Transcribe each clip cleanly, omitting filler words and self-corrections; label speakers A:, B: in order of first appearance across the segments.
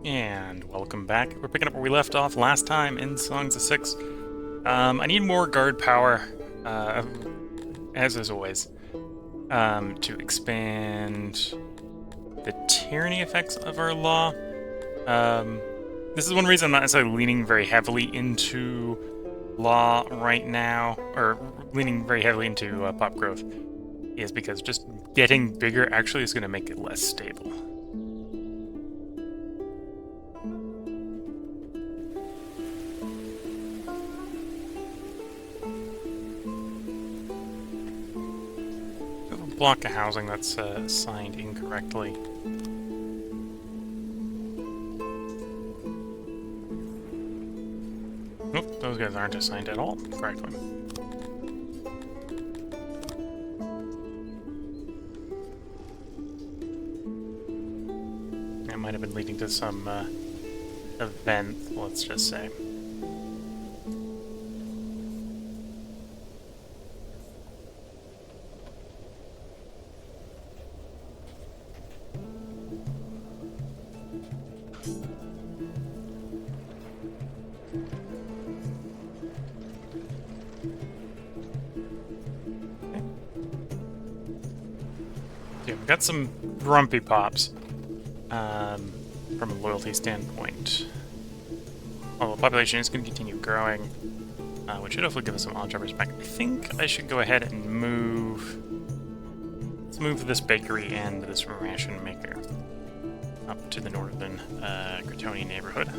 A: And welcome back. We're picking up where we left off last time in Songs of Six. I need more guard power, as is always, to expand the tyranny effects of our law. This is one reason I'm not necessarily leaning very heavily into law right now, or leaning very heavily into pop growth, is because just getting bigger actually is going to make it less stable. Block of housing that's assigned incorrectly. Nope, those guys aren't assigned at all correctly. That might have been leading to some event, let's just say. Got some grumpy pops from a loyalty standpoint. Although the population is going to continue growing, which should hopefully give us some odd jobbers back. I think I should go ahead and move. Let's move this bakery and this ration maker up to the northern Gratoni neighborhood.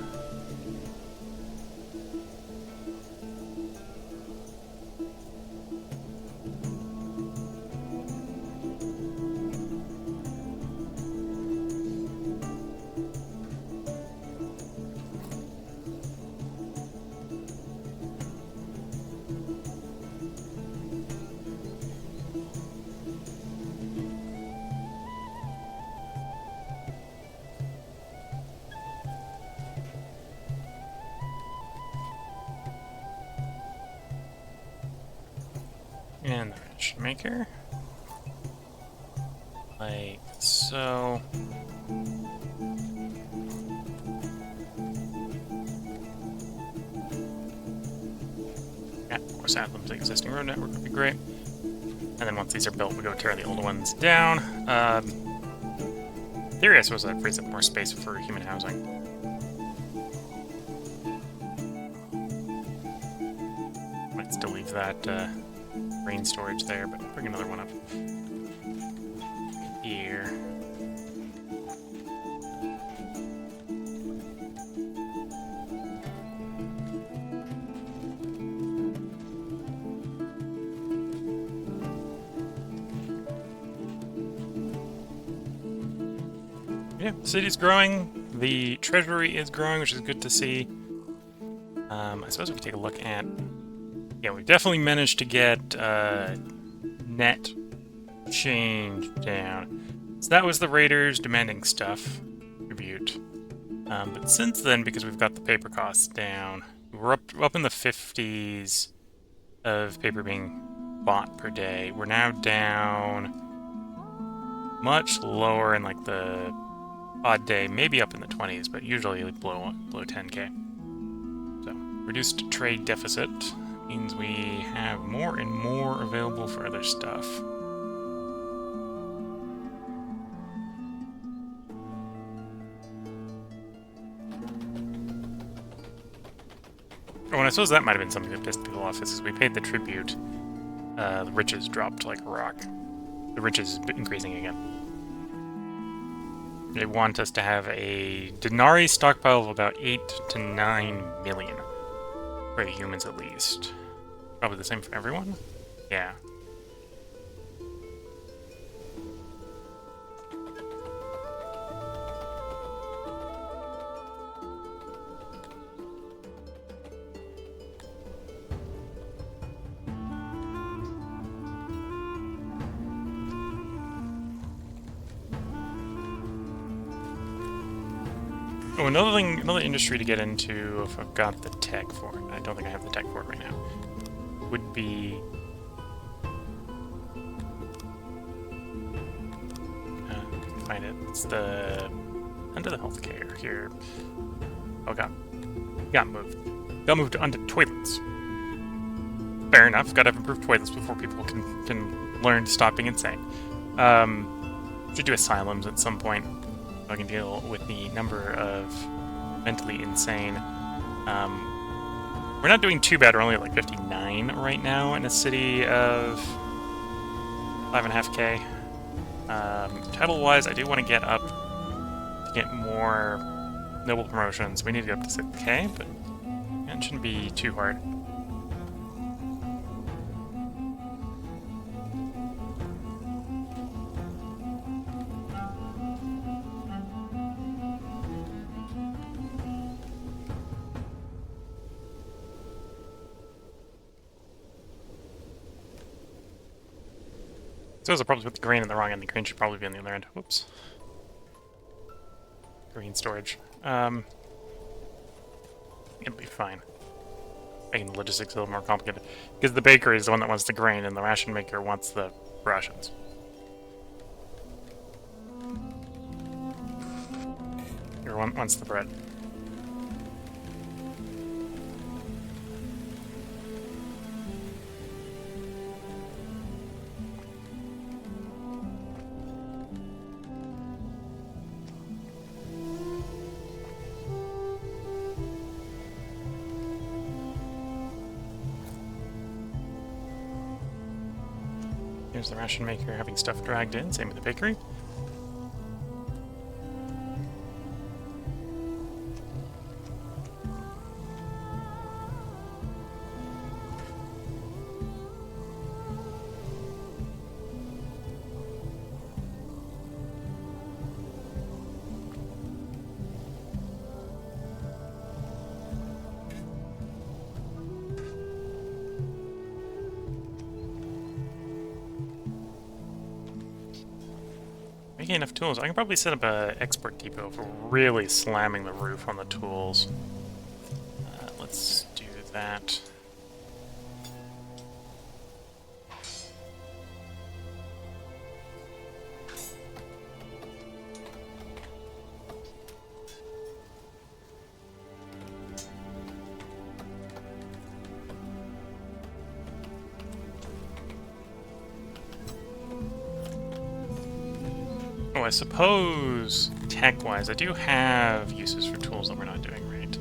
A: And the ration maker. Like so. Yeah, of course, add them to the existing road network would be great. And then once these are built, we go tear the old ones down. Theory, I suppose, that frees up more space for human housing. Might still leave that grain storage there, but bring another one up here. Yeah, the city's growing, the treasury is growing, which is good to see. I suppose we could take a look at... Yeah, we've definitely managed to get net change down. So that was the raiders demanding stuff, tribute. But since then, because we've got the paper costs down, we're up in the 50s of paper being bought per day. We're now down much lower in like the odd day, maybe up in the 20s, but usually below 10k. So, reduced trade deficit means we have more and more available for other stuff. Oh, and I suppose that might have been something that pissed people off, is we paid the tribute, the riches dropped like a rock. The riches is increasing again. They want us to have a denarii stockpile of about 8 to 9 million. For the humans, at least. Probably the same for everyone? Yeah. Oh, another industry to get into if I've got the tech for it. I don't think I have the tech for it right now. Would be find it. It's the under the healthcare here. Oh, got moved. Got moved onto toilets. Fair enough. Gotta have improved toilets before people can learn to stop being insane. Should do asylums at some point. So I can deal with the number of mentally insane. We're not doing too bad. We're only at like 59 right now in a city of 5.5k. Title-wise, I do want to get up to get more noble promotions. We need to get up to 6k, but it shouldn't be too hard. So I probably put the grain in the wrong end. The grain should probably be on the other end. Whoops. Green storage. It'll be fine. Making the logistics a little more complicated. Because the baker is the one that wants the grain, and the ration maker wants the rations. Everyone wants the bread. Here's the ration maker having stuff dragged in, same with the bakery. Making enough tools. I can probably set up an export depot for really slamming the roof on the tools. Let's do that. Oh, I suppose, tech-wise, I do have uses for tools that we're not doing right.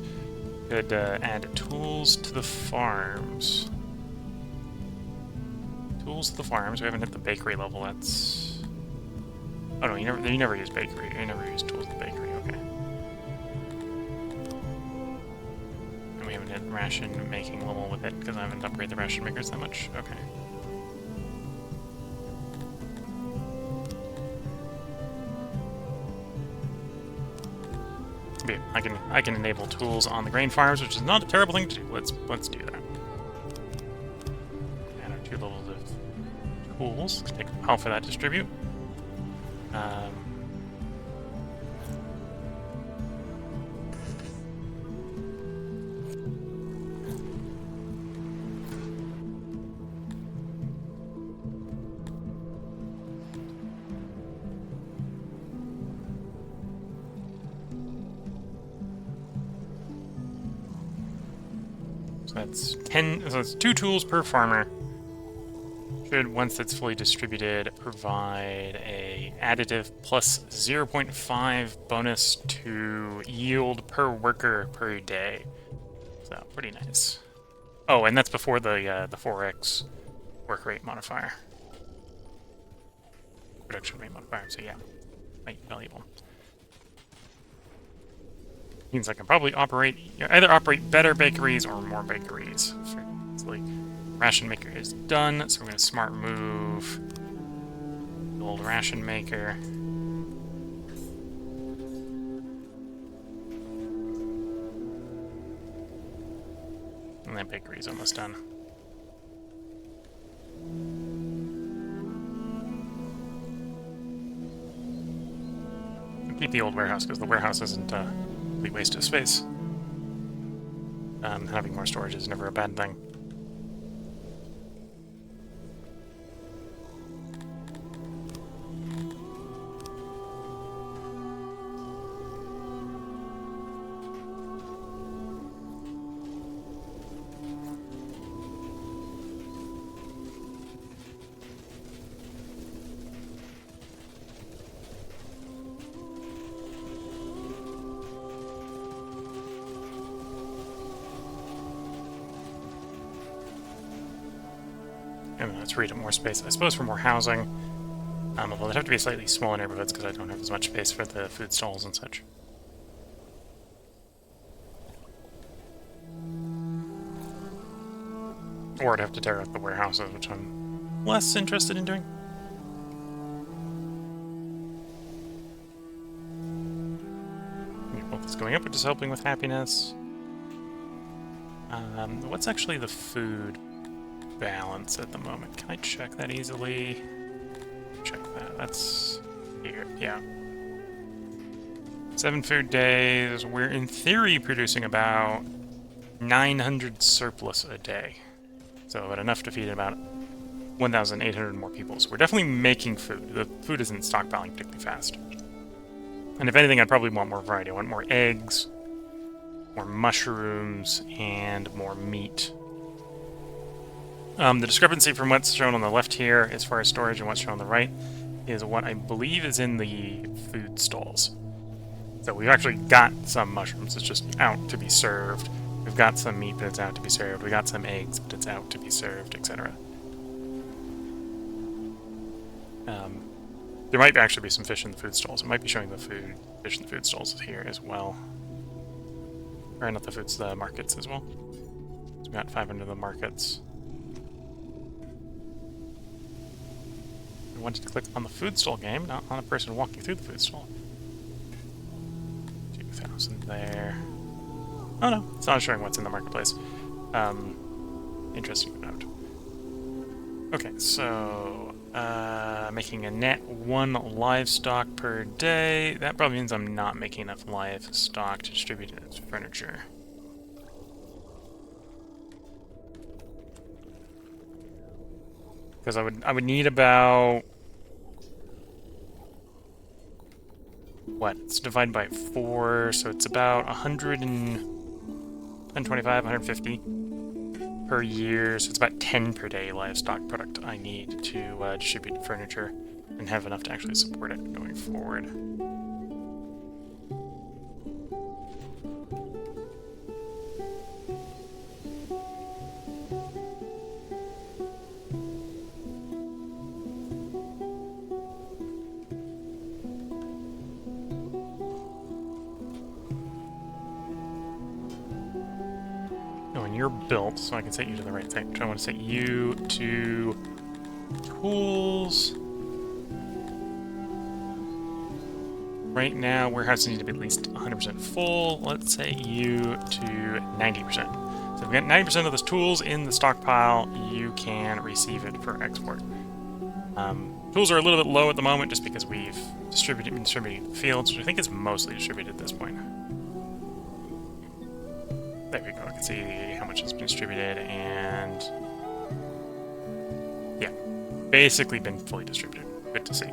A: Could add tools to the farms. Tools to the farms. We haven't hit the bakery level. That's... Oh no, you never use bakery. You never use tools to the bakery. Okay. And we haven't hit ration making level with it because I haven't upgraded the ration makers that much. Okay. I can enable tools on the grain farms, which is not a terrible thing to do. Let's do that. Add our 2 levels of tools. Take a while for that to distribute. So that's 10. So that's 2 tools per farmer. Should, once that's fully distributed, provide a additive plus 0.5 bonus to yield per worker per day. So pretty nice. Oh, and that's before the 4x work rate modifier, production rate modifier. So yeah, quite valuable. Means I can probably either operate better bakeries or more bakeries. It's like ration maker is done, so we're going to smart move the old ration maker. And that bakery is almost done. Keep the old warehouse because the warehouse isn't complete waste of space. Having more storage is never a bad thing. And let's read up more space, I suppose, for more housing. Although it'd have to be slightly smaller neighborhoods because I don't have as much space for the food stalls and such. Or I'd have to tear out the warehouses, which I'm less interested in doing. Both is going up, which is helping with happiness. What's actually the food balance at the moment? Can I check that easily? Check that. That's here. Yeah. 7 food days. We're in theory producing about 900 surplus a day. So about enough to feed about 1,800 more people. So we're definitely making food. The food isn't stockpiling particularly fast. And if anything, I'd probably want more variety. I want more eggs, more mushrooms, and more meat. The discrepancy from what's shown on the left here, as far as storage, and what's shown on the right, is what I believe is in the food stalls. So we've actually got some mushrooms, it's just out to be served. We've got some meat, but it's out to be served. We got some eggs, but it's out to be served, etc. There might actually be some fish in the food stalls. It might be showing the fish in the food stalls here as well. Or not the foods, the markets as well. So we got 500 of the markets. I wanted to click on the food stall game, not on a person walking through the food stall. 2,000 there. Oh no, it's not showing what's in the marketplace. Interesting to note. Okay, so making a net 1 livestock per day. That probably means I'm not making enough livestock to distribute it as furniture. Because I would need about, what? It's divided by 4, so it's about 125, 150 per year. So it's about 10 per day livestock product I need to distribute furniture and have enough to actually support it going forward. You're built, so I can set you to the right thing. So I want to set you to tools. Right now, warehouses need to be at least 100% full. Let's set you to 90%. So if we got 90% of those tools in the stockpile, you can receive it for export. Tools are a little bit low at the moment just because we've been distributing the fields, which I think is mostly distributed at this point. There we go, I can see how much has been distributed, and yeah, basically been fully distributed. Good to see.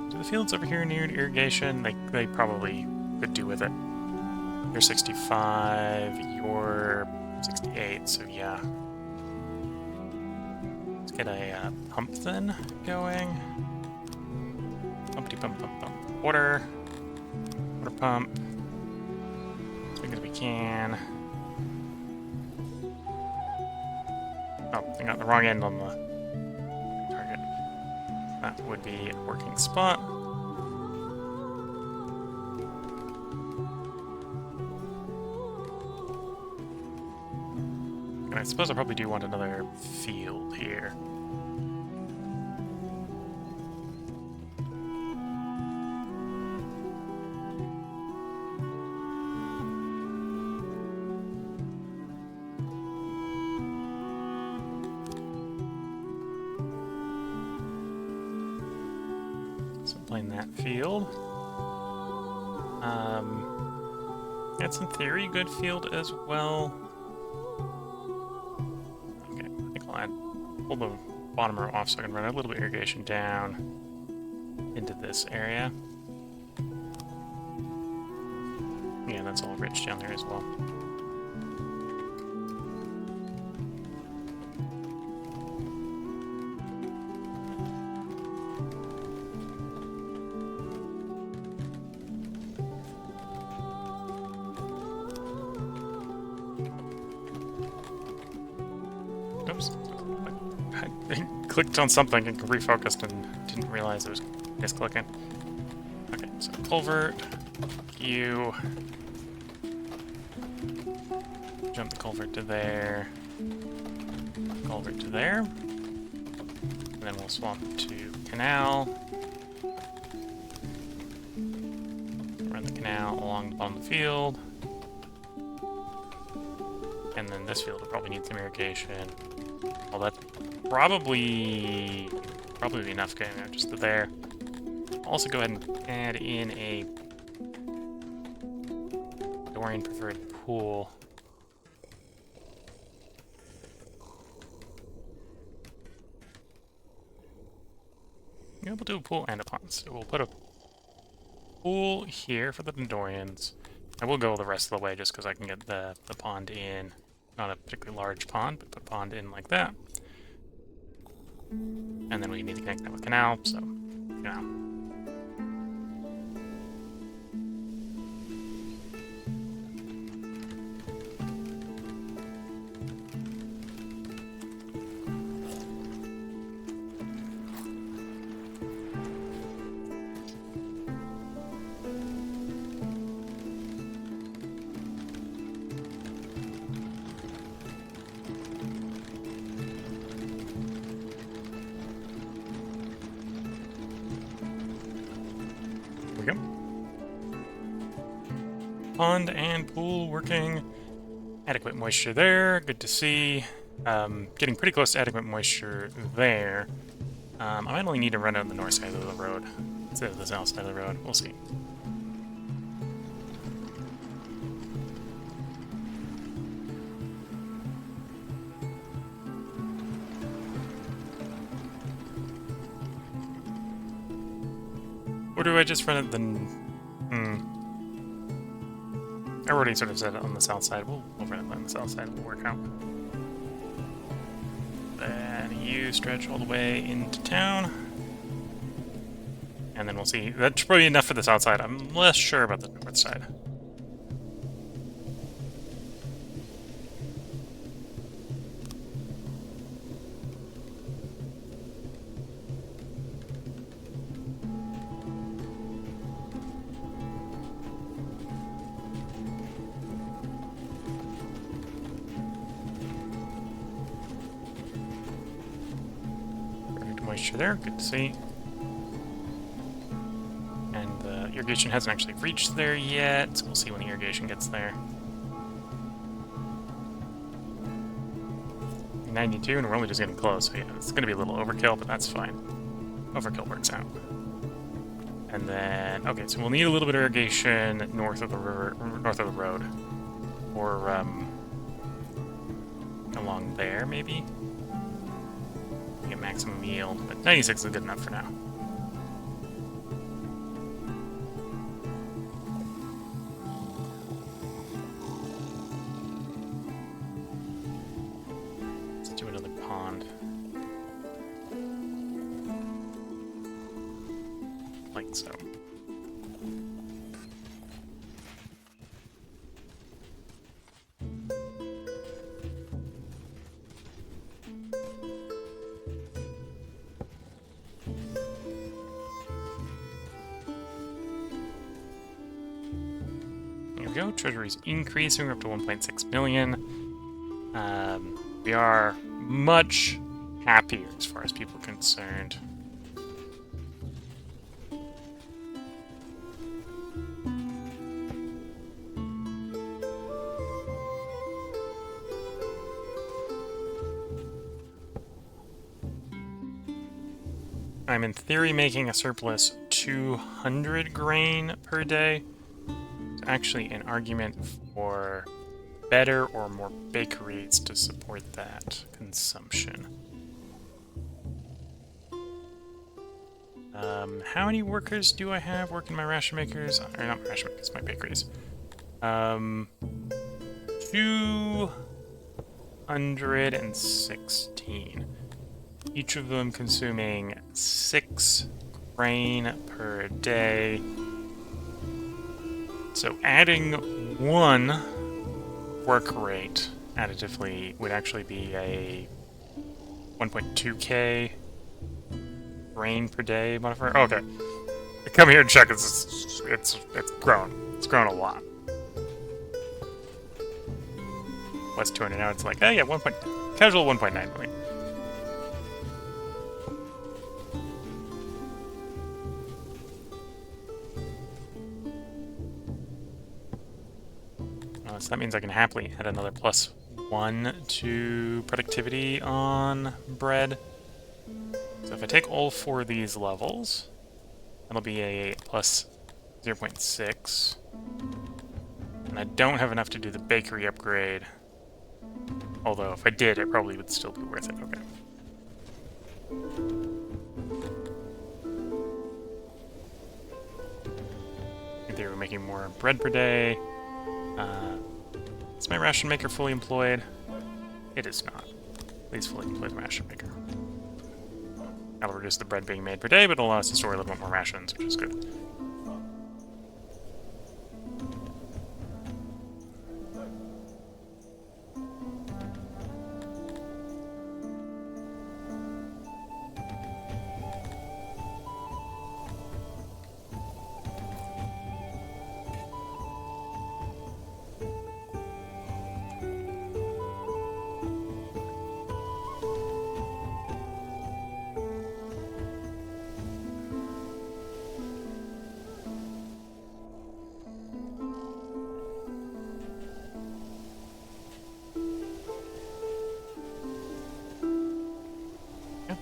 A: Do the fields over here near irrigation? They probably could do with it. You're 65, you're 68, so yeah. Get a pump then going. Pumpty pump pump pump. Water pump. As big as we can. Oh, I got the wrong end on the target. That would be a working spot. And I suppose I probably do want another field here. So playing that field. It's in theory a good field as well. Pull the bottom row off so I can run a little bit of irrigation down into this area. Yeah, that's all rich down there as well. clicked on something and refocused and didn't realize it was misclicking. Okay, so culvert, you jump the culvert to there, culvert to there, and then we'll swap to canal. Run the canal along the bottom of the field. And then this field will probably need some irrigation. Well, that's probably enough going out just to there. Also go ahead and add in a Dorian preferred pool. Yeah, we'll do a pool and a pond. So we'll put a pool here for the Dorians. I will go the rest of the way just because I can get the pond in. Not a particularly large pond, but put pond in like that. And then we need to connect that with canal, so canal. There we go. Pond and pool working. Adequate moisture there. Good to see. Getting pretty close to adequate moisture there. I might only need to run out the north side of the road instead of the south side of the road. We'll see. Or do I just run it then? I already sort of said it on the south side. We'll run it on the south side. We'll work out. Then you stretch all the way into town. And then we'll see. That's probably enough for the south side. I'm less sure about the north side. Moisture there, good to see. And the irrigation hasn't actually reached there yet, so we'll see when the irrigation gets there. 92, and we're only just getting close, so yeah, it's going to be a little overkill, but that's fine. Overkill works out. And then, okay, so we'll need a little bit of irrigation north of the river, north of the road, or along there, maybe. Get maximum yield, but 96 is good enough for now. Let's do another pond. Like so. Go. Treasury's increasing. We're up to 1.6 million. We are much happier as far as people are concerned. I'm in theory making a surplus 200 grain per day. Actually an argument for better or more bakeries to support that consumption. How many workers do I have working my ration makers? Or not my ration makers, my bakeries. 216. Each of them consuming 6 grain per day. So adding 1 work rate additively would actually be a 1.2k grain per day modifier. Oh, okay. I come here and check. It's grown. It's grown a lot. What's 200 now? It's like, oh yeah, casual 1.9 million. So that means I can happily add another +1 to productivity on bread. So if I take all 4 of these levels, that'll be a plus 0.6. And I don't have enough to do the bakery upgrade. Although if I did, it probably would still be worth it. Okay. In theory, we're making more bread per day. Is my ration maker fully employed? It is not. Please fully employ the ration maker. That'll reduce the bread being made per day, but it'll allow us to store a little bit more rations, which is good.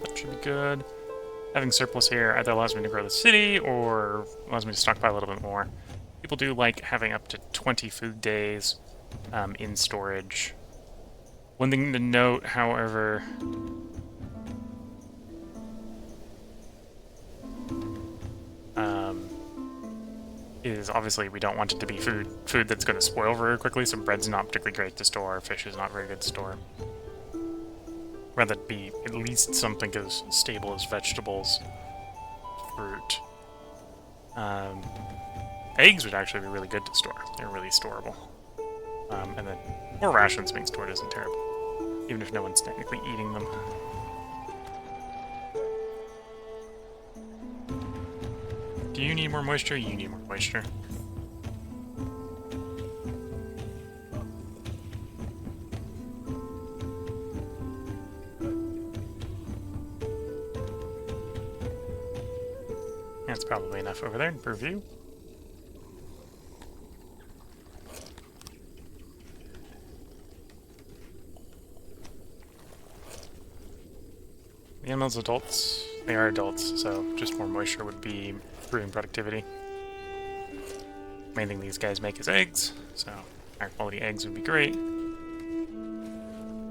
A: That should be good. Having surplus here either allows me to grow the city or allows me to stockpile a little bit more. People do like having up to 20 food days in storage. One thing to note, however, is obviously we don't want it to be food that's going to spoil very quickly, so bread's not particularly great to store, fish is not very good to store. Rather it be at least something as stable as vegetables, fruit. Eggs would actually be really good to store. They're really storable. And then more rations being stored isn't terrible, even if no one's technically eating them. Do you need more moisture? You need more moisture. That's probably enough over there per view. The animals adults, they are adults, so just more moisture would be improving productivity. Main thing these guys make is eggs, so higher quality eggs would be great.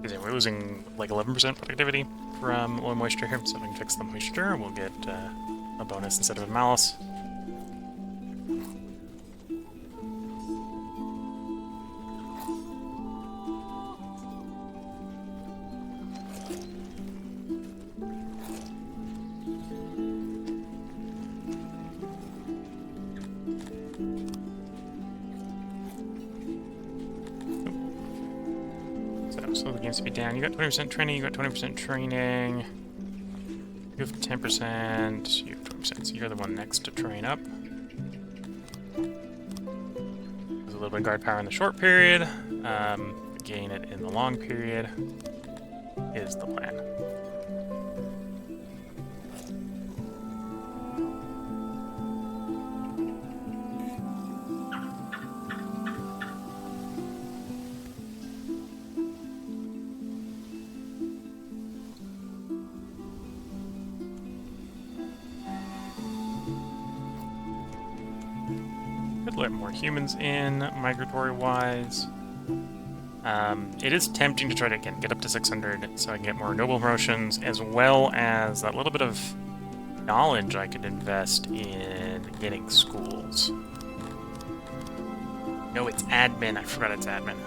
A: Because we're losing like 11% productivity from low moisture here, so if we can fix the moisture, we'll get a bonus instead of a malus. So the games to be down. You got 20% training, you got 20% training. You have 10%, you have 20%, so you're the one next to train up. There's a little bit of guard power in the short period. Gain it in the long period is the plan. Let more humans in, migratory-wise. It is tempting to try to, again, get up to 600 so I can get more noble promotions, as well as that little bit of knowledge I could invest in getting schools. No, it's admin. I forgot it's admin.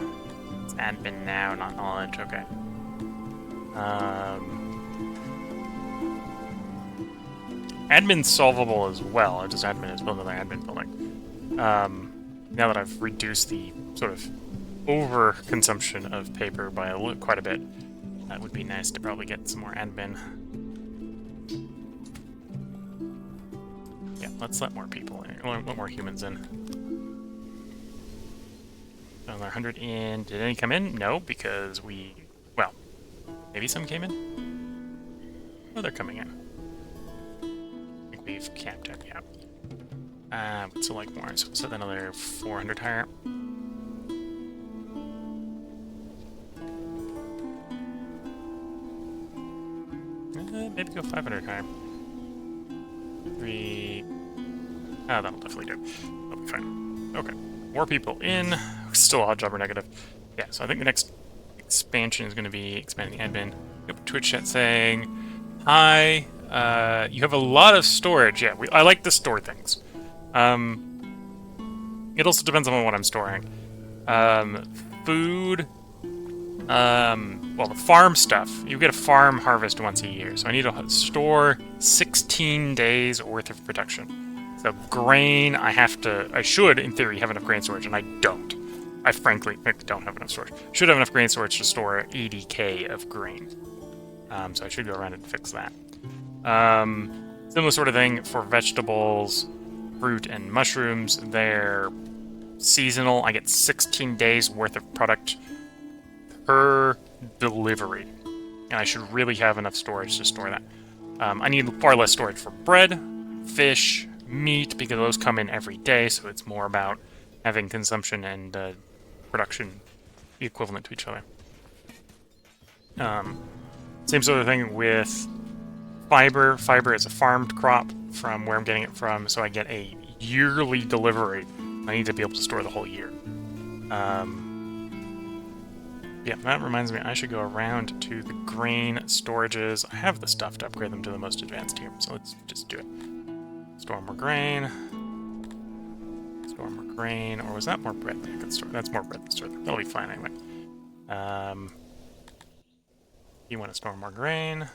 A: It's admin now, not knowledge. Okay. Admin's solvable as well. Just admin is building another admin building. Now that I've reduced the sort of over-consumption of paper by quite a bit, That would be nice to probably get some more admin. Yeah, let's let more people in. Let more humans in. Another 100 in. Did any come in? No, because we... Well, maybe some came in? Oh, they're coming in. I think we've capped it, yeah. Would still like more, so we'll set another 400 higher. Maybe go 500 higher. 3... Oh, that'll definitely do. That'll be fine. Okay. More people in. Still odd job or negative. Yeah, so I think the next expansion is going to be expanding the admin. Yep, Twitch chat saying, hi, you have a lot of storage. Yeah, I like to store things. It also depends on what I'm storing. Food, well, the farm stuff. You get a farm harvest once a year, so I need to store 16 days worth of production. So grain, I should, in theory, have enough grain storage, and I don't. I frankly don't have enough storage. Should have enough grain storage to store 80k of grain. So I should go around and fix that. Similar sort of thing for vegetables, fruit, and mushrooms. They're seasonal. I get 16 days worth of product per delivery. And I should really have enough storage to store that. I need far less storage for bread, fish, meat, because those come in every day, so it's more about having consumption and production equivalent to each other. Same sort of thing with fiber. Fiber is a farmed crop from where I'm getting it from, so I get a yearly delivery. I need to be able to store the whole year. Yeah, that reminds me, I should go around to the grain storages. I have the stuff to upgrade them to the most advanced here, so let's just do it. Store more grain. Store more grain. Or was that more bread that I could store? That's more bread than store. That'll be fine anyway. You want to store more grain.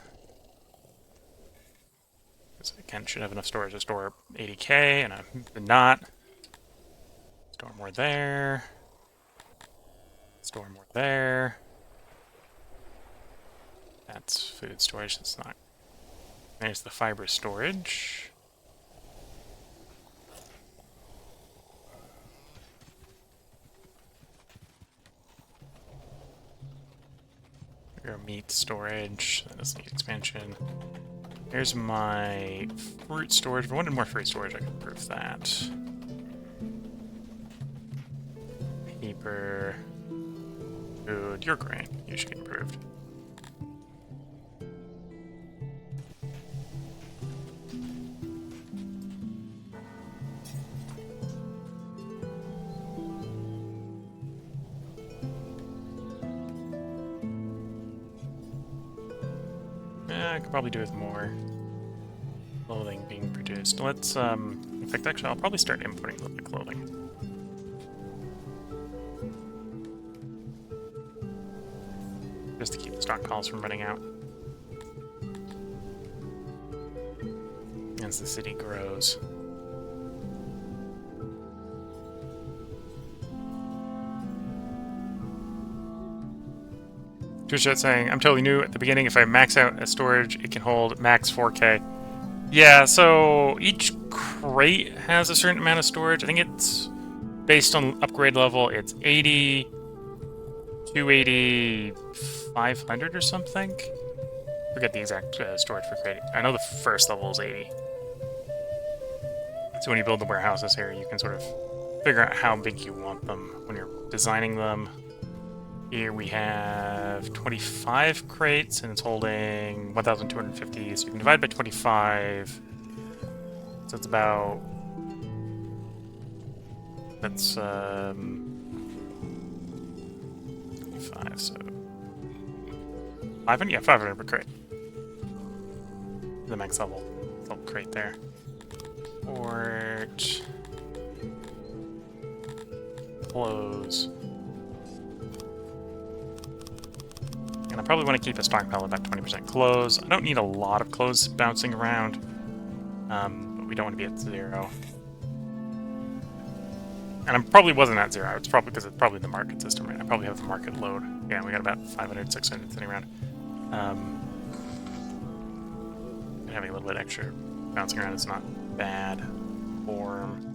A: Because I should have enough storage to store 80k, and I did not. Store more there. Store more there. That's food storage, that's not. There's the fiber storage. Meat storage, that doesn't need expansion. Here's my fruit storage. If I wanted more fruit storage, I could improve that. Paper, food, your grain, you should get improved. I could probably do with more clothing being produced. Let's, in fact, actually, I'll probably start importing a little bit of clothing. Just to keep the stockpiles from running out. As the city grows. Twitch chat saying, I'm totally new at the beginning. If I max out a storage, it can hold max 4K. Yeah, so each crate has a certain amount of storage. I think it's based on upgrade level. It's 80, 280, 500 or something. Forget the exact storage for crate. I know the first level is 80. So when you build the warehouses here, you can sort of figure out how big you want them when you're designing them. Here we have 25 crates, and it's holding 1,250, so you can divide by 25. So it's about... That's, 25, so... 500? Yeah, 500 per crate. The max level crate there. Port... Close... And I probably want to keep a stockpile about 20% clothes. I don't need a lot of clothes bouncing around, but we don't want to be at 0. And I probably wasn't at 0. It's probably because it's probably the market system, right? I probably have the market load. Yeah, we got about 500, 600 sitting around. Having a little bit extra bouncing around is not bad form.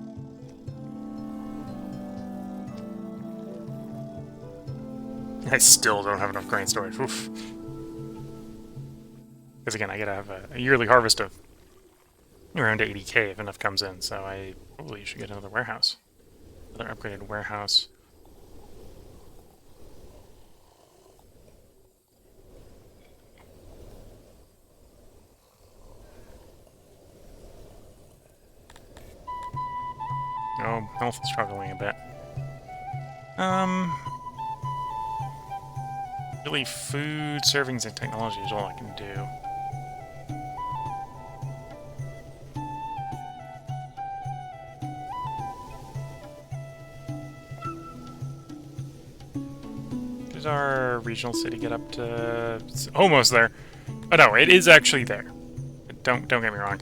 A: I still don't have enough grain storage. Oof. Because again, I gotta have a yearly harvest of around 80k if enough comes in, so I probably should get another warehouse. Another upgraded warehouse. Oh, health is struggling a bit. Really, food, servings, and technology is all I can do. Does our regional city get up to... It's almost there. Oh no, it is actually there. Don't get me wrong.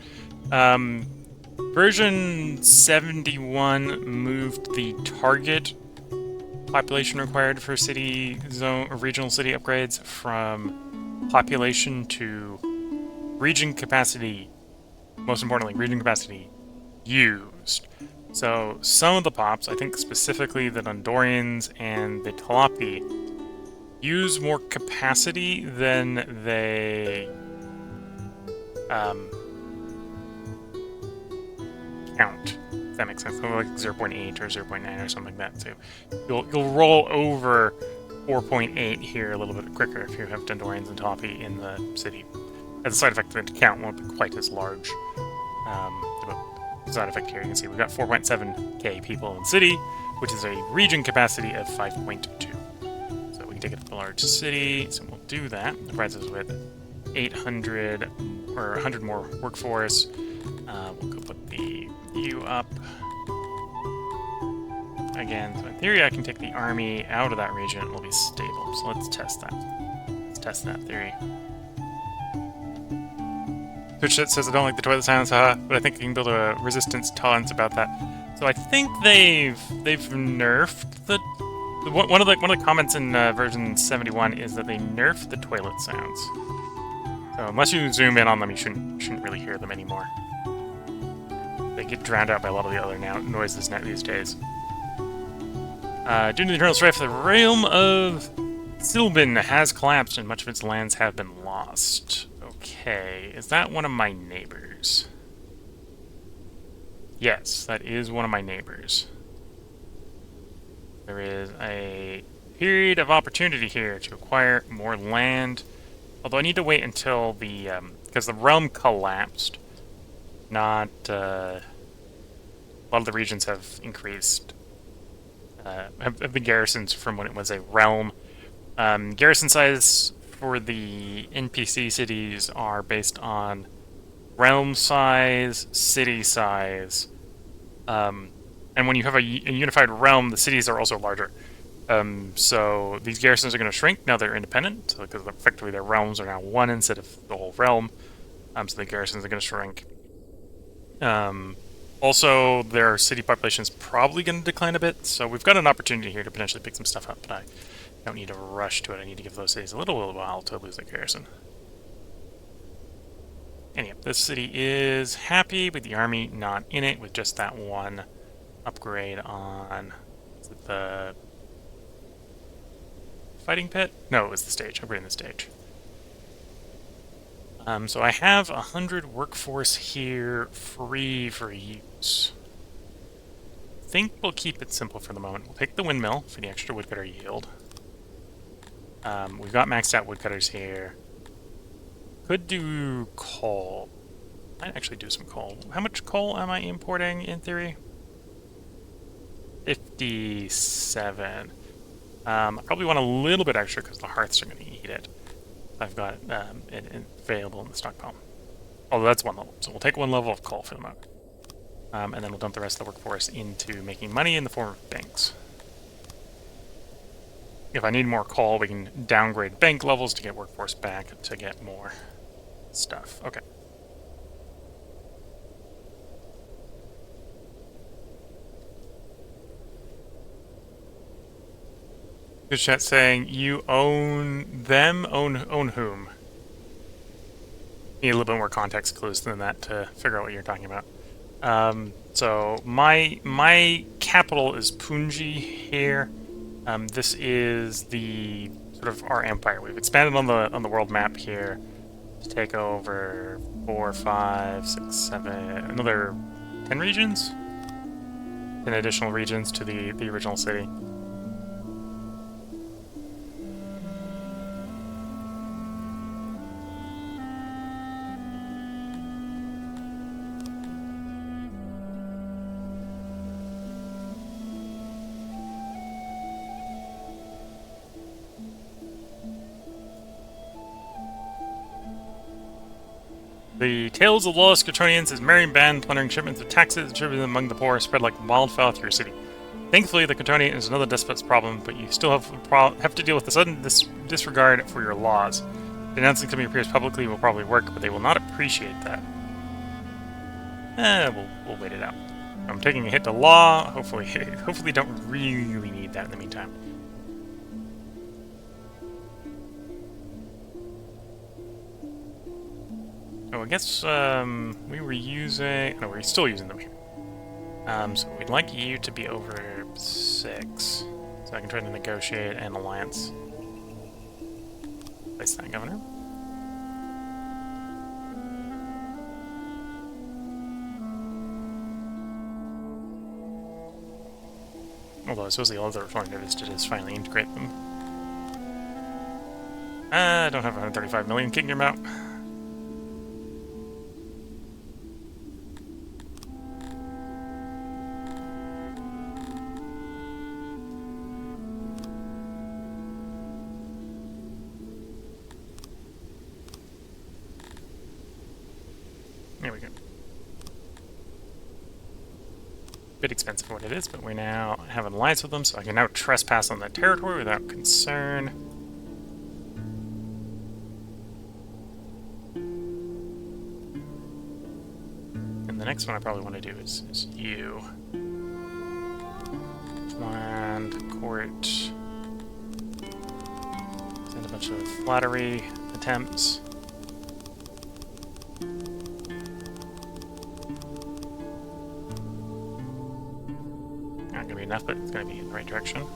A: Version 71 moved the target population required for city zone or regional city upgrades from population to region capacity. Most importantly, region capacity used. So some of the pops, I think specifically the Nondorians and the Talapi, use more capacity than they count. If that makes sense. Like 0.8 or 0.9 or something like that. So you'll roll over 4.8 here a little bit quicker if you have Dendorians and Toffee in the city. As a side effect, the count won't be quite as large. Side effect here, you can see we've got 4.7k people in city, which is a region capacity of 5.2. So we can take it to the large city, so we'll do that. It provides us with 800 or 100 more workforce. We'll go put the U up. Again, so in theory I can take the army out of that region, it will be stable. So let's test that. Let's test that theory. Twitch says I don't like the toilet sounds, but I think I can build a resistance tolerance about that. So I think they've nerfed the one of the comments in version 71 is that they nerfed the toilet sounds. So unless you zoom in on them, you shouldn't really hear them anymore. They get drowned out by a lot of the other noises these days. Due to the internal strife, the realm of Silbin has collapsed and much of its lands have been lost. Okay, is that one of my neighbors? Yes, that is one of my neighbors. There is a period of opportunity here to acquire more land. Although I need to wait until the, because the realm collapsed. A lot of the regions have increased, have been garrisons from when it was a realm. Garrison size for the NPC cities are based on realm size, city size, and when you have a unified realm, the cities are also larger. So these garrisons are going to shrink now they're independent, so because effectively their realms are now one instead of the whole realm. So the garrisons are going to shrink. Also, their city population is probably going to decline a bit, so we've got an opportunity here to potentially pick some stuff up, but I don't need to rush to it. I need to give those cities a little while to lose their garrison. Anyway, this city is happy with the army not in it, with just that one upgrade on the fighting pit? No, it was the stage. Upgrading the stage. So I have 100 workforce here free for use. I think we'll keep it simple for the moment. We'll take the windmill for the extra woodcutter yield. We've got maxed out woodcutters here. Could do coal. Might actually do some coal. How much coal am I importing in theory? 57. I probably want a little bit extra because the hearths are going to eat it. I've got it available in the stockpile. Although that's one level, so we'll take one level of coal for the moment. And then we'll dump the rest of the workforce into making money in the form of banks. If I need more coal, we can downgrade bank levels to get workforce back to get more stuff. Okay. Good chat saying, you own them? Own whom? need a little bit more context clues than that to figure out what you're talking about. So my capital is Punji here. This is the sort of our empire. We've expanded on the world map here to take over 4, 5, 6, 7, another 10 regions, 10 additional regions to the original city. The tales of lawless Catonians is merry band plundering shipments of taxes distributed among the poor spread like wildfire through your city. Thankfully, the Catonian is another despot's problem, but you still have to deal with the sudden disregard for your laws. Denouncing some of your peers publicly will probably work, but they will not appreciate that. We'll wait it out. I'm taking a hit to law. Hopefully don't really need that in the meantime. Oh, I guess we were using... No, we're still using them here. So we'd like you to be over 6. So I can try to negotiate an alliance. Place that, Governor. Although I suppose the other alternative is to just finally integrate them. I don't have 135 million kicking them out. There we go. Bit expensive for what it is, but we now have an alliance with them, so I can now trespass on that territory without concern. And the next one I probably want to do is you. Land, court. Send a bunch of flattery attempts. Not gonna be enough, but it's gonna be in the right direction.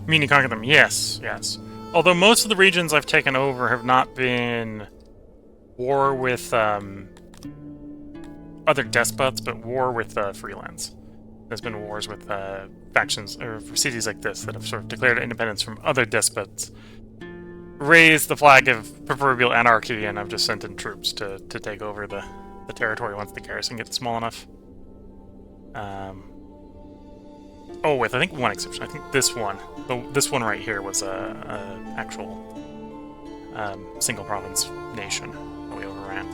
A: Meaning conquer them, yes, yes. Although most of the regions I've taken over have not been war with other despots, but war with freelance. There's been wars with factions, or for cities like this that have sort of declared independence from other despots, raised the flag of proverbial anarchy, and I've just sent in troops to take over the territory once the garrison gets small enough. Oh, with I think one exception. I think this one right here was a actual single province nation that we overran.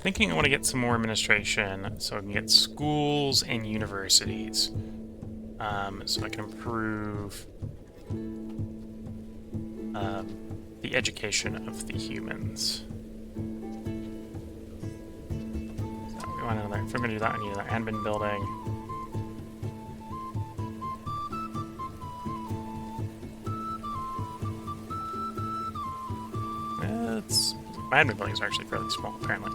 A: Thinking I want to get some more administration so I can get schools and universities. So I can improve the education of the humans. So we want another, if I'm going to do that, I need another admin building. My admin buildings are actually fairly small, apparently.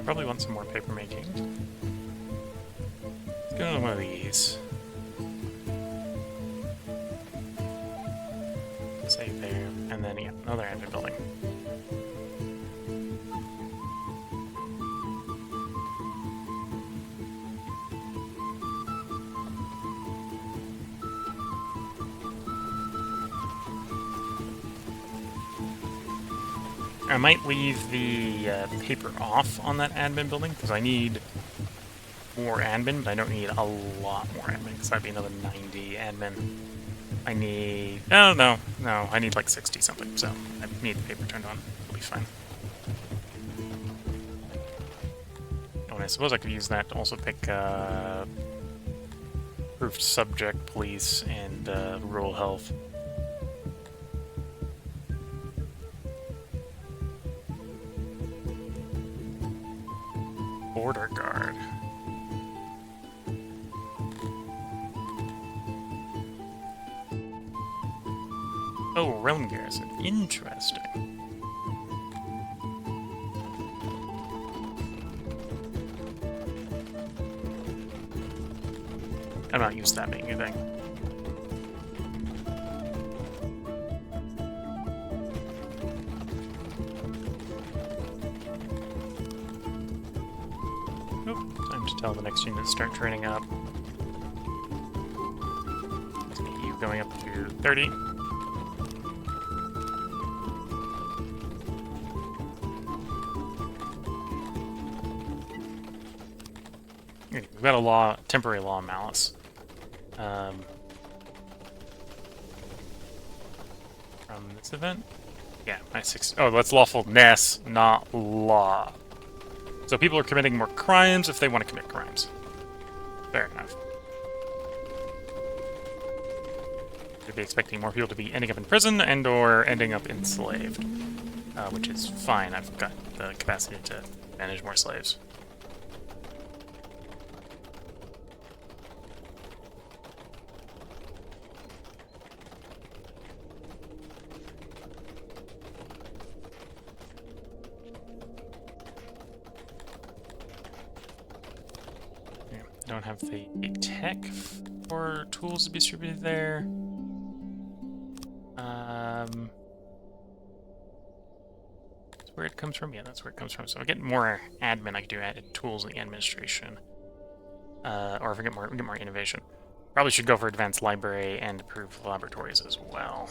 A: Probably want some more paper making. Let's go to one of these. Save there, and then yeah, another admin building. I might leave the paper off on that admin building, because I need more admin, but I don't need a lot more admin, because that'd be another 90 admin. I need... Oh, no. No, I need like 60 something, so I need the paper turned on. It'll be fine. Oh, and I suppose I could use that to also pick Proofed Subject, Police, and Rural Health. Border Guard. Oh, Realm Garrison. Interesting. I'm not used to that being a thing. Nope. Time to tell the next unit to start training up. Let's get you going up to 30. We've got a temporary law of malice. From this event? Yeah, my 6. Oh, that's lawfulness, not law. So people are committing more crimes if they want to commit crimes. Fair enough. They'd be expecting more people to be ending up in prison and/or ending up enslaved, which is fine. I've got the capacity to manage more slaves. Don't have the tech for tools to be distributed there. That's where it comes from? Yeah, that's where it comes from. So I get more admin, I could do added tools in the administration. Or if I get more innovation. Probably should go for advanced library and improved laboratories as well.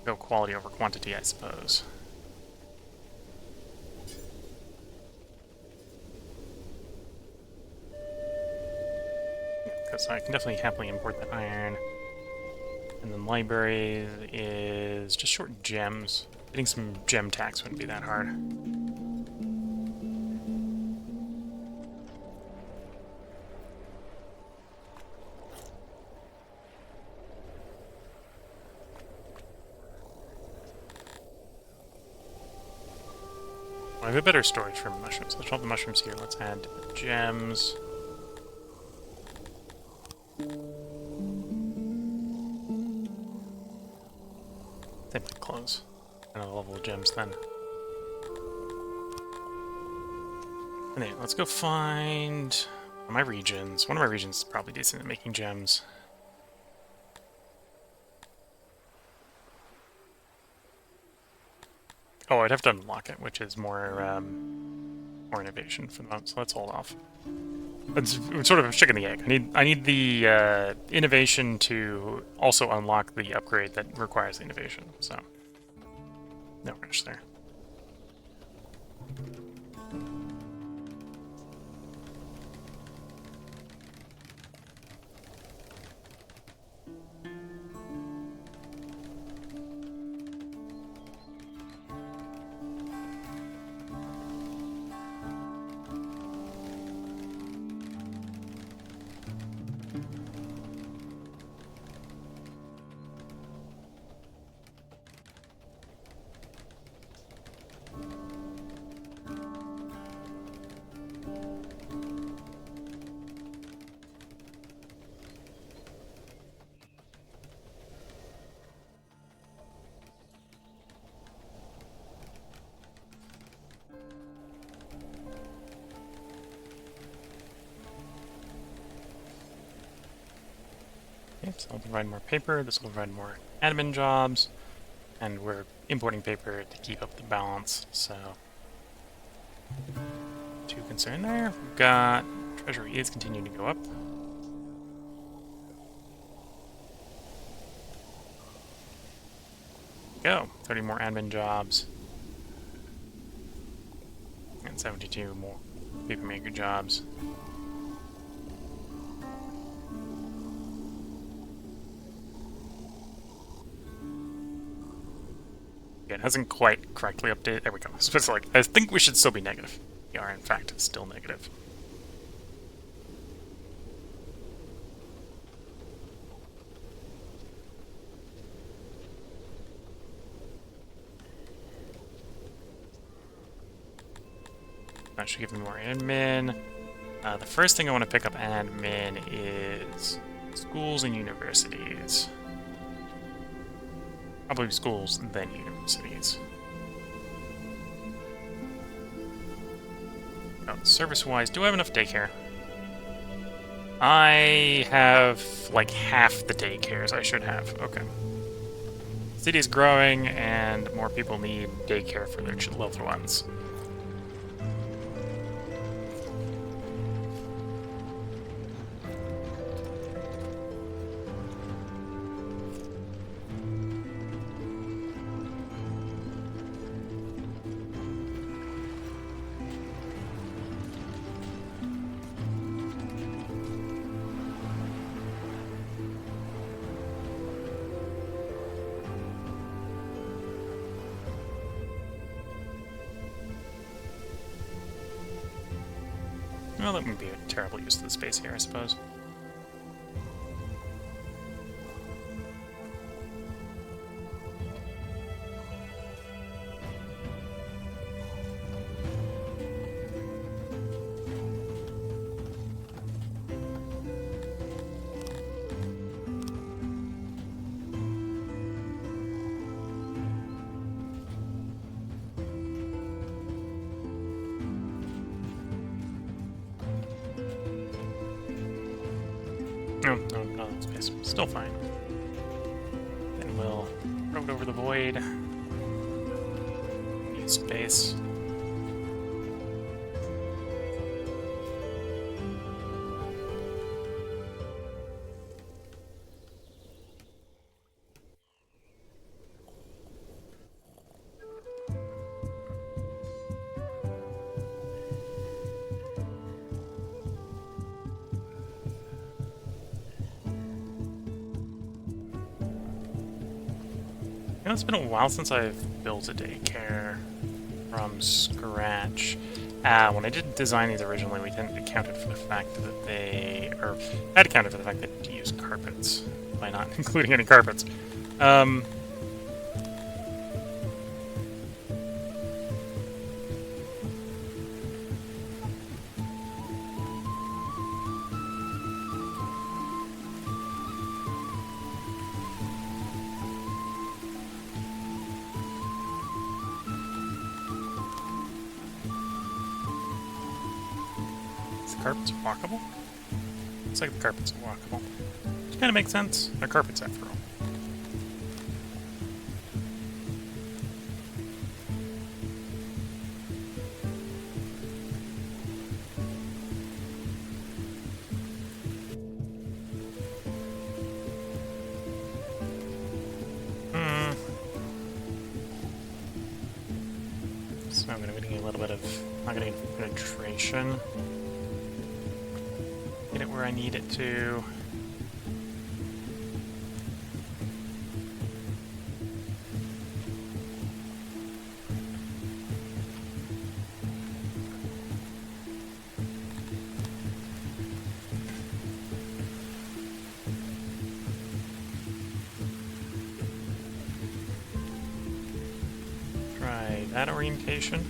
A: Go quality over quantity, I suppose. So I can definitely happily import that iron. And then libraries is just short gems. Getting some gem tax wouldn't be that hard. I have a better storage for mushrooms. Let's drop the mushrooms here. Let's add gems. Same with clothes. Another level of gems then. Anyway, let's go find my regions. One of my regions is probably decent at making gems. Oh, I'd have to unlock it, which is more innovation for the moment, so let's hold off. It's sort of a chicken and the egg. I need the innovation to also unlock the upgrade that requires the innovation, so no rush there. So I'll provide more paper, this will provide more admin jobs, and we're importing paper to keep up the balance, so too concerned there. We've got treasury is continuing to go up. go. 30 more admin jobs. And 72 more paper maker jobs. It hasn't quite correctly updated. There we go. So it's like, I think we should still be negative. We are, in fact, still negative. That should give me more admin. The first thing I want to pick up admin is schools and universities. Probably schools, then universities. Oh, service-wise, do I have enough daycare? I have, like, half the daycares I should have. Okay. City is growing, and more people need daycare for their loved ones. Well, that wouldn't be a terrible use of the space here, I suppose. No, not in space. Still fine. Then we'll road over the void. Use space. You know, it's been a while since I've built a daycare from scratch. When I did design these originally, we didn't account for the fact that they, or had accounted for the fact that you use carpets by not including any carpets. Carpets are walkable? Looks like the carpets are walkable. Which kind of makes sense. They're carpets after all. So I'm going to get a little bit of... I'm going to get penetration. Get it where I need it to. Try that orientation.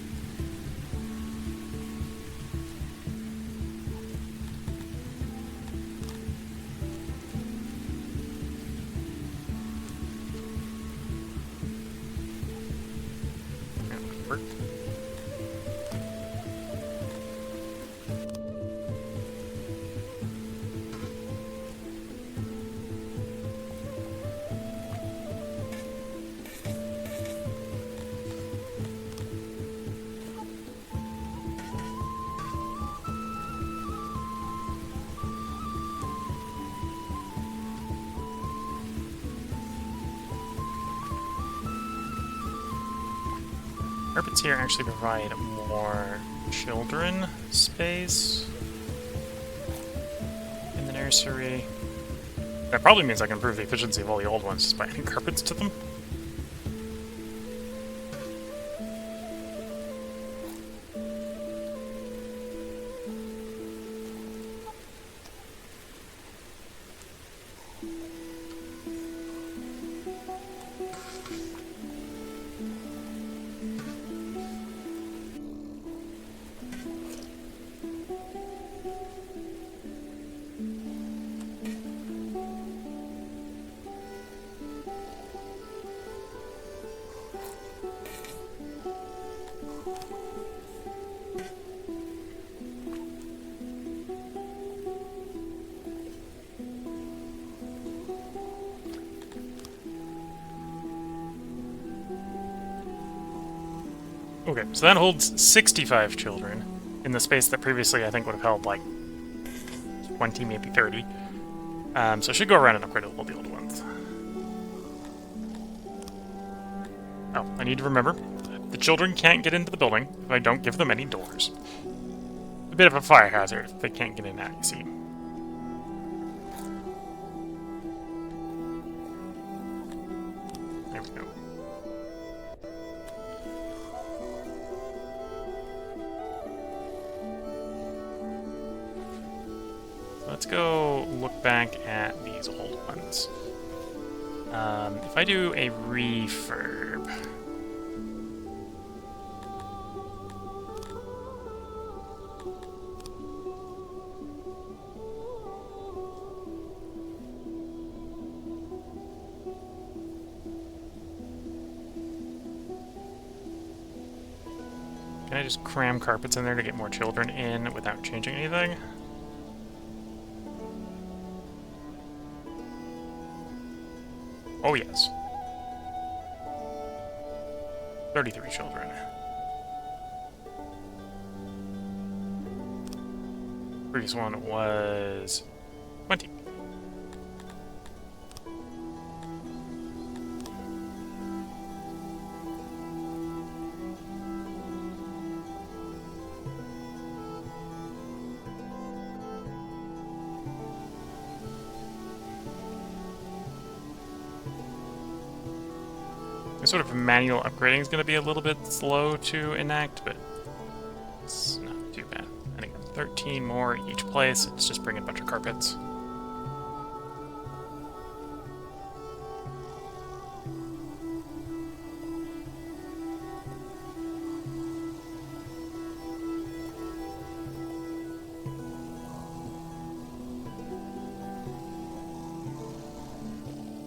A: Carpets here actually provide more children space in the nursery. That probably means I can improve the efficiency of all the old ones just by adding carpets to them. Okay, so that holds 65 children in the space that previously I think would have held like 20, maybe 30. So I should go around and upgrade all the old ones. Oh, I need to remember, the children can't get into the building if I don't give them any doors. A bit of a fire hazard if they can't get in now, you see. There we go. Let's go look back at these old ones. If I do a refurb... Can I just cram carpets in there to get more children in without changing anything? Oh, yes. 33 children. Previous one was 20. Sort of manual upgrading is going to be a little bit slow to enact, but it's not too bad. I think 13 more each place. It's just bringing a bunch of carpets.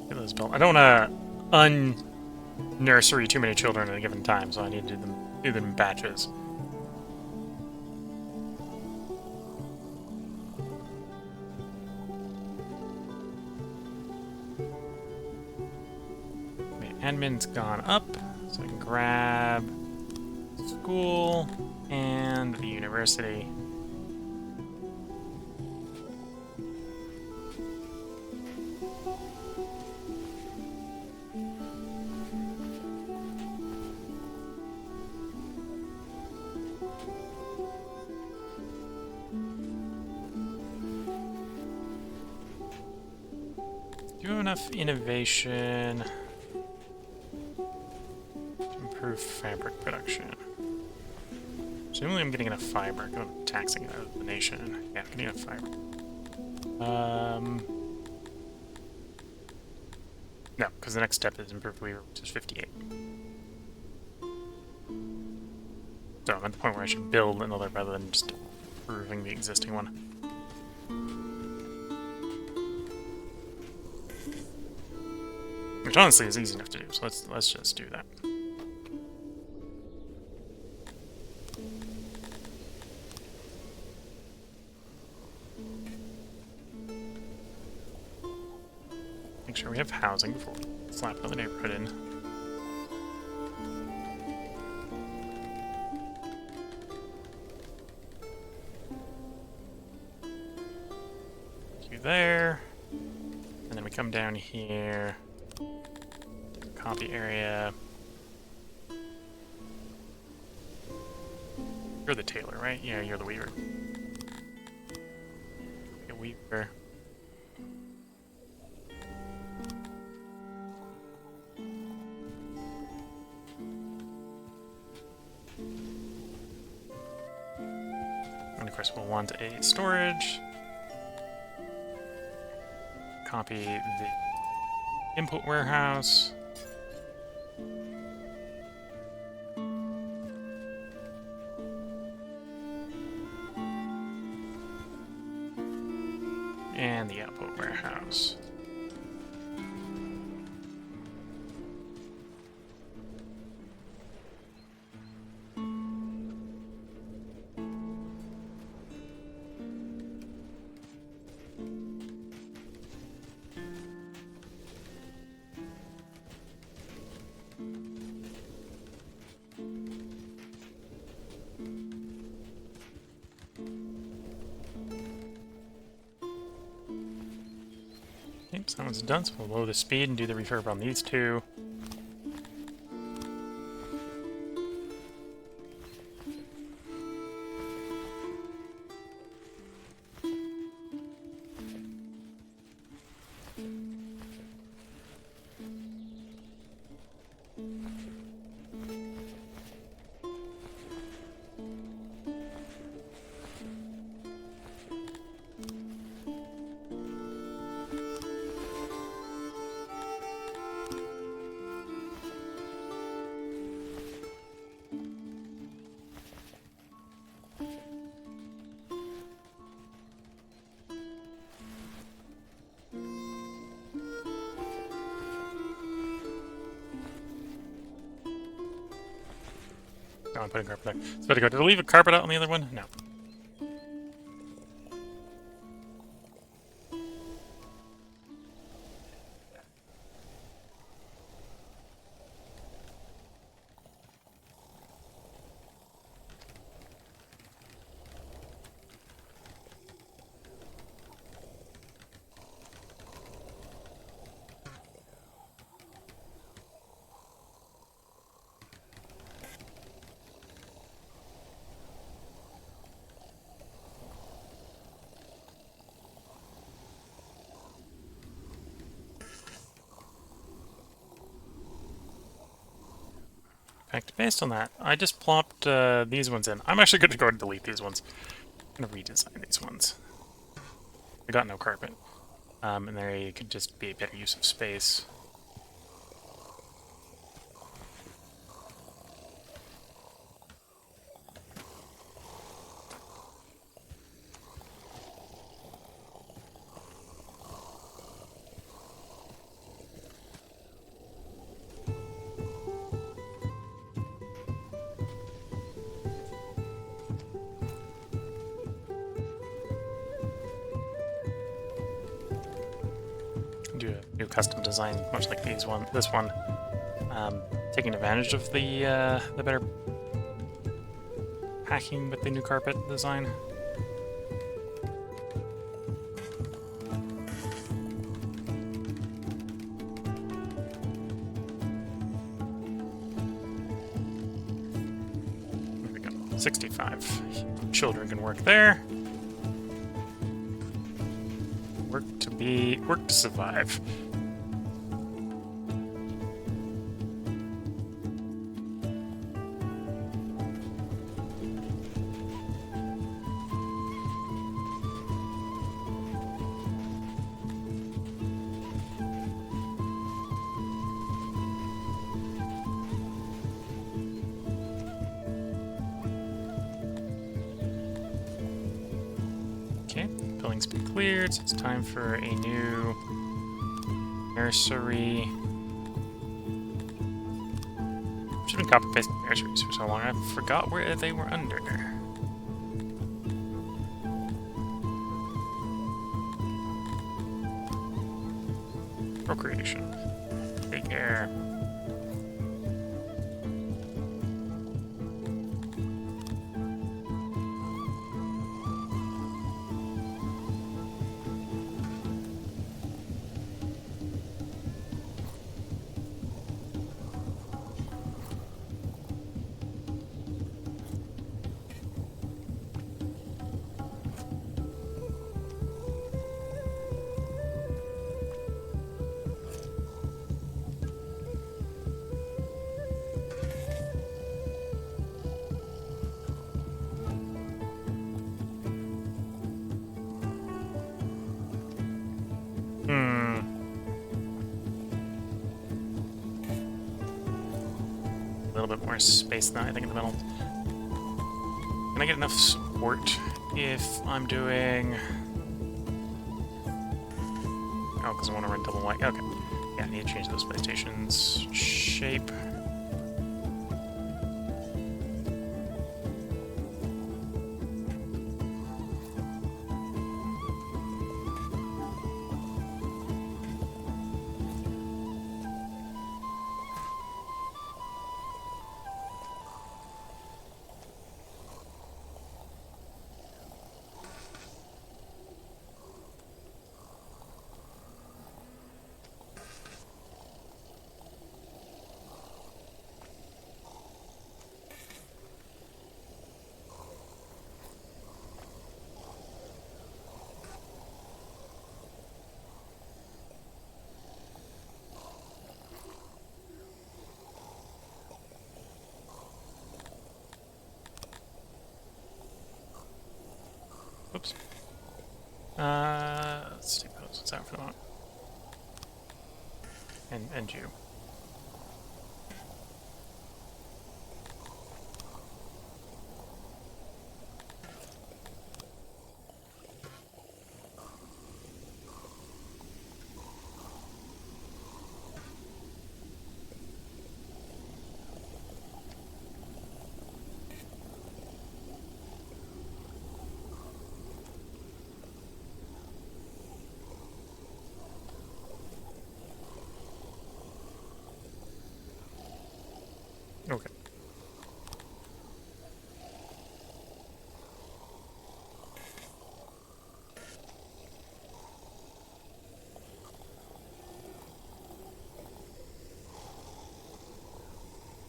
A: Get those built. I don't want to nursery too many children at a given time, so I need to do them in batches. Okay, admin's gone up, so I can grab school and the university. Do you have enough innovation to improve fabric production? Presumably I'm getting enough fiber. I'm taxing it out of the nation. Yeah, I'm getting enough fiber. No, because the next step is improved weaver, which is 58. So I'm at the point where I should build another rather than just improving the existing one. Which honestly is easy enough to do, so let's just do that. Make sure we have housing before we slap another neighborhood in. You there, and then we come down here. Copy area. You're the tailor, right? Yeah, you're the weaver. A weaver. And of course we'll want a storage. Copy the input warehouse. And the output warehouse. Yep, so that one's done, so we'll lower the speed and do the refurb on these two. No, I'm putting carpet there. It's about to go. Did I leave a carpet out on the other one? No. In fact, based on that, I just plopped these ones in. I'm actually going to go and delete these ones. I'm going to redesign these ones. I got no carpet. And they could just be a better use of space. Do a new custom design, much like this one. Taking advantage of the better packing with the new carpet design. There we go. 65 children can work there. Work to survive. Okay, building's been cleared, so it's time for a new nursery. Should have been copy-pasting nurseries for so long, I forgot where they were under. Procreation. Take care. little bit more space than that, I think, in the middle. Can I get enough support if I'm doing... Oh, because I want to run double white. Okay. Yeah, I need to change those space stations' shape. Oops. Let's take those. What's out for the moment? And you. Okay.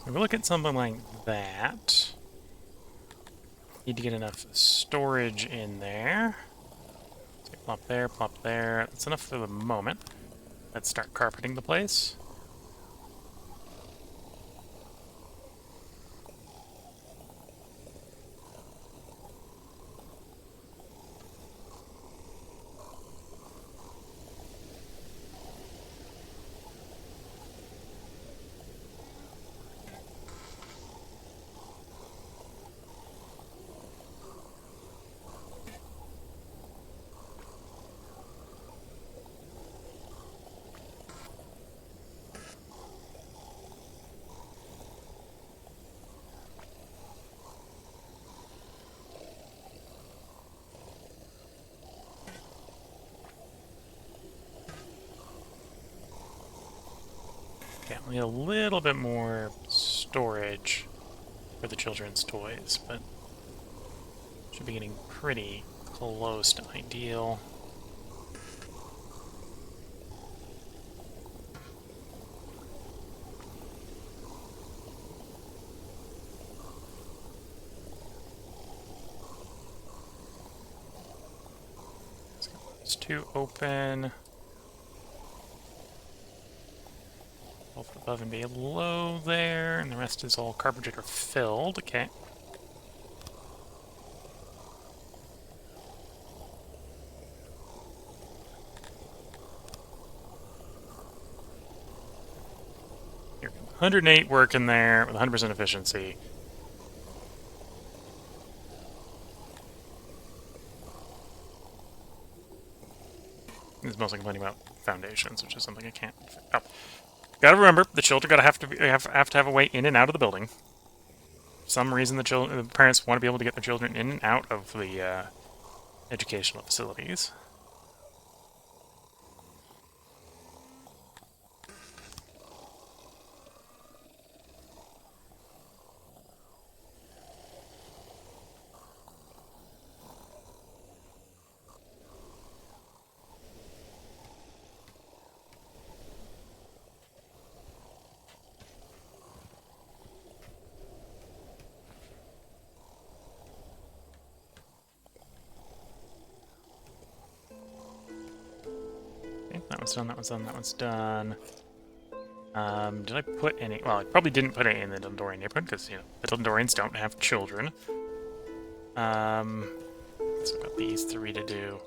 A: If we look at something like that, need to get enough storage in there. So plop there, plop there. That's enough for the moment. Let's start carpeting the place. Yeah, we need a little bit more storage for the children's toys, but should be getting pretty close to ideal. Let's get those two open. Both above and below there, and the rest is all carburetor filled. Okay. Here, 108 working there with 100% efficiency. It's mostly complaining about foundations, which is something I can't. Oh. Gotta remember, the children have to have a way in and out of the building. For some reason, the parents want to be able to get their children in and out of the educational facilities. That one's done, that one's done, that one's done. Did I put any... Well, I probably didn't put any in the Dundorian neighborhood, because, you know, the Dundorians don't have children. So I've got these three to do.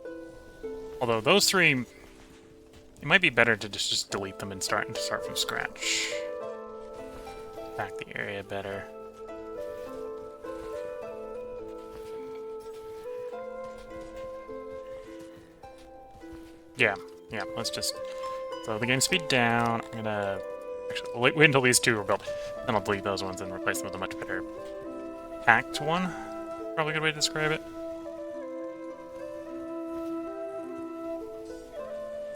A: Although those three... It might be better to just delete them and start from scratch. Back the area better. Yeah, let's just slow the game speed down. I'm gonna actually wait until these two are built, then I'll delete those ones and replace them with a much better packed one. Probably a good way to describe it.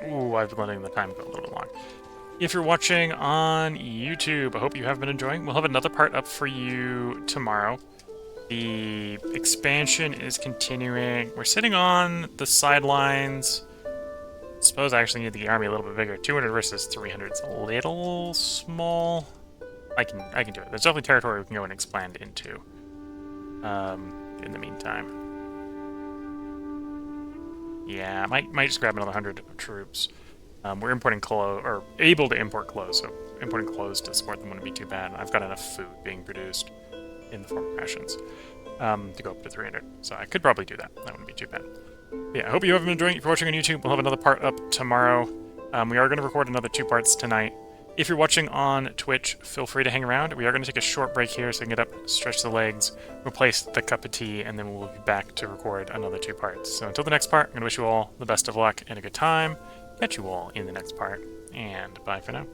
A: Ooh, I've been letting the time go a little bit long. If you're watching on YouTube, I hope you have been enjoying. We'll have another part up for you tomorrow. The expansion is continuing. We're sitting on the sidelines. I suppose I actually need the army a little bit bigger. 200 versus 300 is a little small. I can do it. There's definitely territory we can go and expand into. In the meantime. Yeah, I might just grab another 100 troops. We're importing clothes, or able to import clothes, so importing clothes to support them wouldn't be too bad. I've got enough food being produced in the form of rations to go up to 300. So I could probably do that. That wouldn't be too bad. But yeah, I hope you have been enjoying it. If you're watching on YouTube, we'll have another part up tomorrow. We are going to record another 2 parts tonight. If you're watching on Twitch, feel free to hang around. We are going to take a short break here so I can get up, stretch the legs, replace the cup of tea, and then we'll be back to record another 2 parts. So until the next part, I'm going to wish you all the best of luck and a good time. Catch you all in the next part, and bye for now.